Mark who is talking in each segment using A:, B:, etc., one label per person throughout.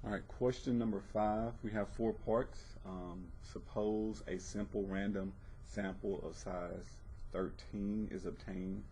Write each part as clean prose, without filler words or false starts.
A: All right, question number 5. We have 4 parts. Suppose a simple random sample of size 13 is obtained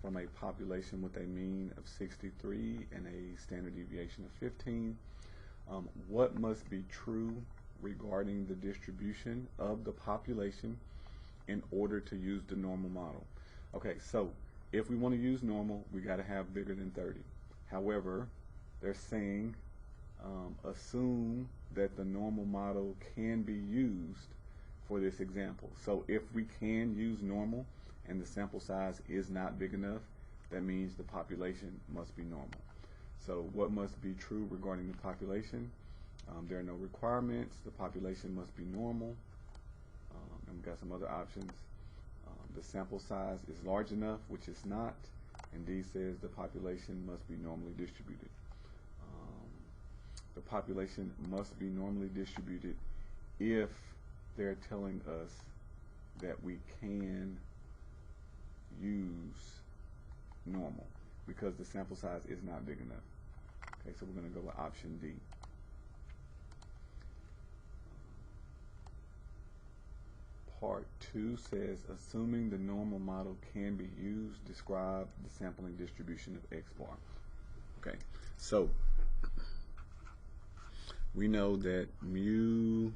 A: from a population with a mean of 63 and a standard deviation of 15. What must be true regarding the distribution of the population in order to use the normal model? Okay, so if we want to use normal, we got to have bigger than 30. However, they're saying assume that the normal model can be used for this example. So if we can use normal and the sample size is not big enough, that means the population must be normal. So what must be true regarding the population? There are no requirements. The population must be normal. And we've got some other options. The sample size is large enough, which is not. And D says the population must be normally distributed. The population must be normally distributed if they're telling us that we can use normal because the sample size is not big enough. Okay, so we're going to go with option D. Part 2 says, assuming the normal model can be used, describe the sampling distribution of X bar. Okay, so we know that mu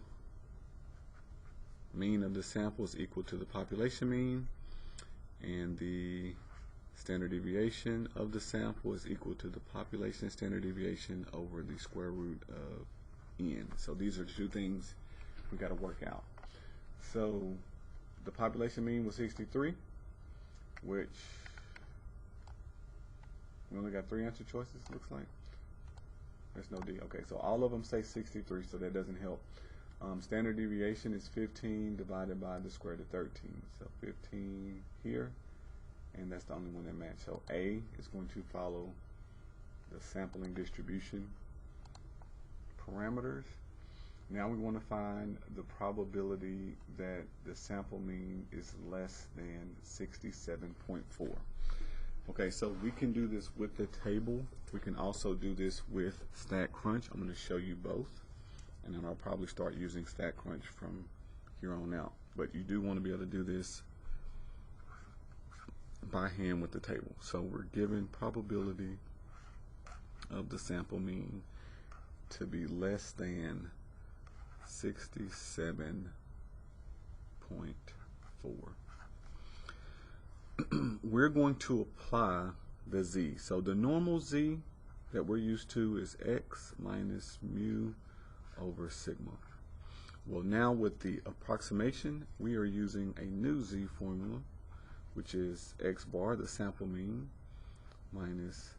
A: mean of the sample is equal to the population mean, and the standard deviation of the sample is equal to the population standard deviation over the square root of n. So these are the two things we got to work out. So the population mean was 63, which we only got 3 answer choices, looks like. There's no D. Okay, so all of them say 63, so that doesn't help. Standard deviation is 15 divided by the square root of 13. So 15 here, and that's the only one that matches. So A is going to follow the sampling distribution parameters. Now we want to find the probability that the sample mean is less than 67.4. Okay, so we can do this with the table. We can also do this with StatCrunch. I'm going to show you both, and then I'll probably start using StatCrunch from here on out. But you do want to be able to do this by hand with the table. So we're given probability of the sample mean to be less than 67.4. We're going to apply the z. So the normal z that we're used to is x minus mu over sigma. Well, now with the approximation, we are using a new z formula, which is x bar, the sample mean, minus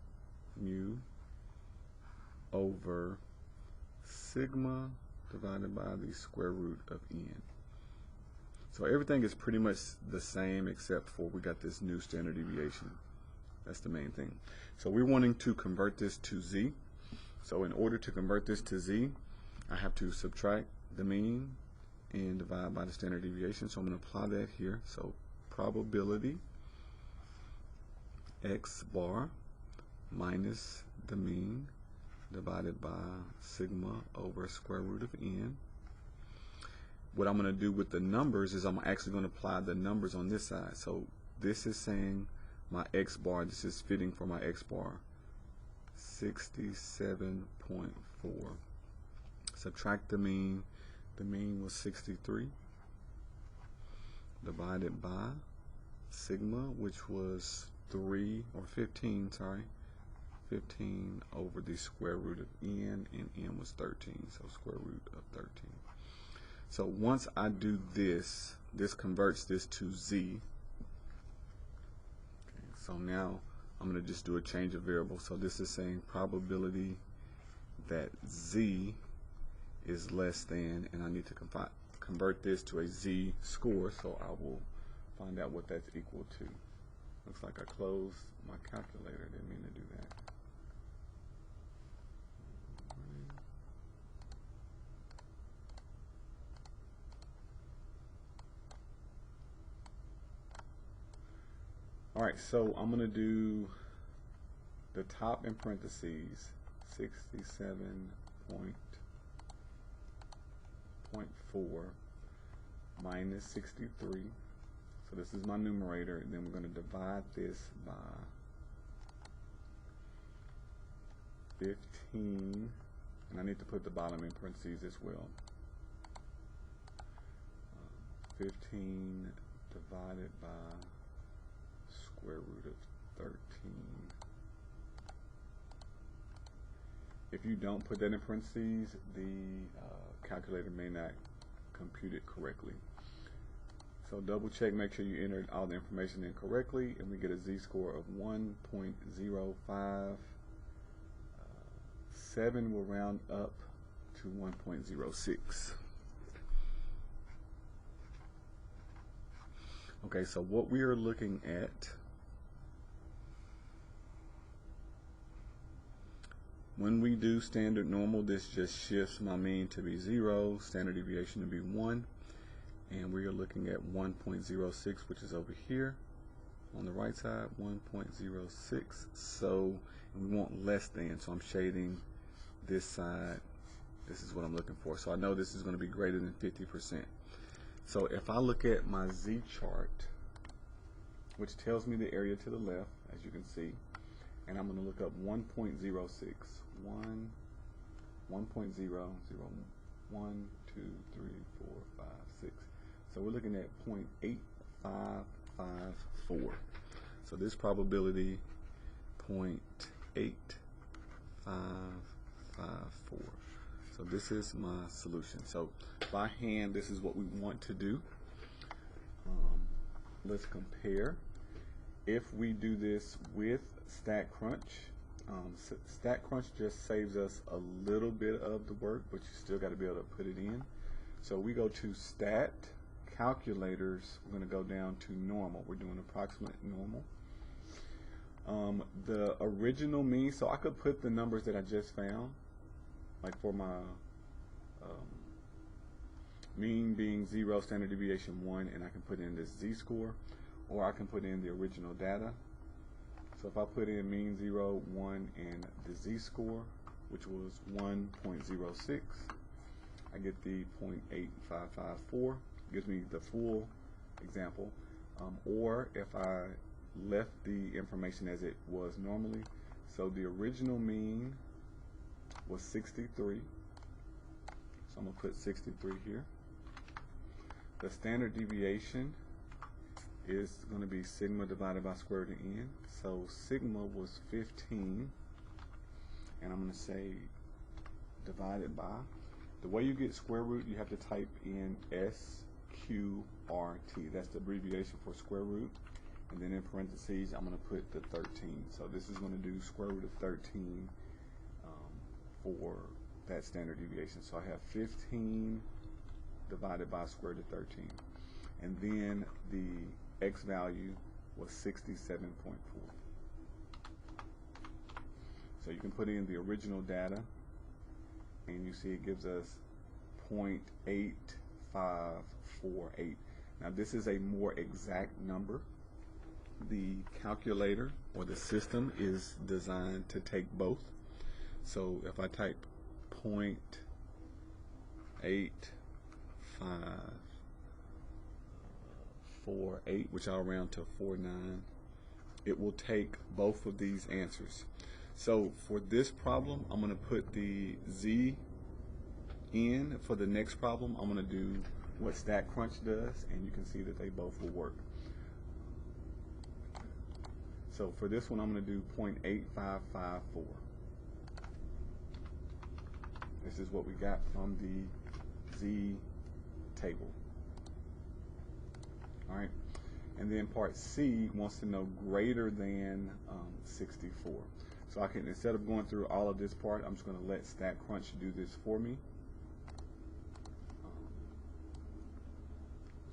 A: mu over sigma divided by the square root of n. So everything is pretty much the same except for we got this new standard deviation. That's the main thing. So we're wanting to convert this to z. So in order to convert this to z, I have to subtract the mean and divide by the standard deviation. So I'm going to apply that here. So probability x bar minus the mean divided by sigma over square root of n. What I'm going to do with the numbers is I'm actually going to apply the numbers on this side. So this is saying my x bar, this is fitting for my x bar, 67.4. Subtract the mean was 63, divided by sigma, which was 3, or 15, sorry, 15 over the square root of n, and n was 13, so square root of 13. So once I do this, this converts this to z. Okay, so now I'm going to just do a change of variable. So this is saying probability that z is less than, and I need to convert this to a z score, so I will find out what that's equal to. Looks like I closed my calculator. Didn't mean to do that. Alright, so I'm going to do the top in parentheses, 67.4 0.4 minus 63. So this is my numerator, and then we're going to divide this by 15, and I need to put the bottom in parentheses as well. 15 divided by square root of 13. If you don't put that in parentheses, the calculator may not compute it correctly. So double check, make sure you entered all the information in correctly, and we get a z-score of 1.05. 7 will round up to 1.06. Okay, so what we are looking at, when we do standard normal, this just shifts my mean to be 0, standard deviation to be 1, and we are looking at 1.06, which is over here on the right side, 1.06. So we want less than, so I'm shading this side. This is what I'm looking for. So I know this is going to be greater than 50%. So if I look at my Z chart, which tells me the area to the left, as you can see, and I'm going to look up 1.06. 1.0, 1, 2, 3, 4, 5, 6. So we're looking at 0.8554. So this probability 0.8554. So this is my solution. So by hand, this is what we want to do. Let's compare. If we do this with StatCrunch, StatCrunch just saves us a little bit of the work, but you still got to be able to put it in. So we go to Stat, Calculators, we're going to go down to Normal. We're doing approximate normal. The original mean, so I could put the numbers that I just found, like for my mean being 0, standard deviation 1, and I can put in this z-score, or I can put in the original data. So if I put in mean 0, 1, and the z-score, which was 1.06, I get the 0.8554, gives me the full example. Or if I left the information as it was normally, so the original mean was 63, so I'm going to put 63 here. The standard deviation is going to be sigma divided by square root of n. So sigma was 15, and I'm going to say divided by. The way you get square root, you have to type in SQRT. That's the abbreviation for square root. And then in parentheses, I'm going to put the 13. So this is going to do square root of 13 for that standard deviation. So I have 15 divided by square root of 13. And then the x value was 67.4. So you can put in the original data, and you see it gives us 0.8548. Now this is a more exact number. The calculator or the system is designed to take both. So if I type 0.8548, which I'll round to 49, it will take both of these answers. So for this problem, I'm going to put the Z in. For the next problem, I'm going to do what StatCrunch does, and you can see that they both will work. So for this one, I'm going to do 0.8554. This is what we got from the Z table. All right. And then part C wants to know greater than 64. So I can, instead of going through all of this part, I'm just going to let StatCrunch do this for me.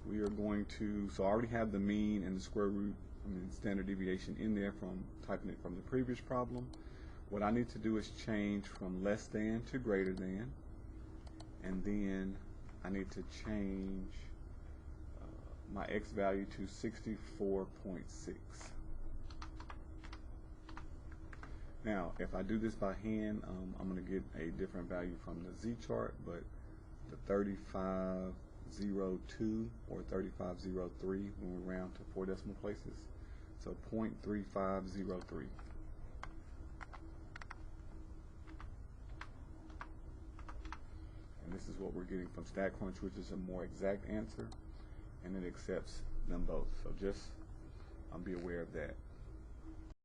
A: We are going to, so I already have the mean and the square root, standard deviation in there from typing it from the previous problem. What I need to do is change from less than to greater than, and then I need to change my x value to 64.6. Now, if I do this by hand, I'm going to get a different value from the Z-chart, but the 3502 or 3503 when we round to 4 decimal places. So 0.3503. And this is what we're getting from StatCrunch, which is a more exact answer, and it accepts them both. So just be aware of that.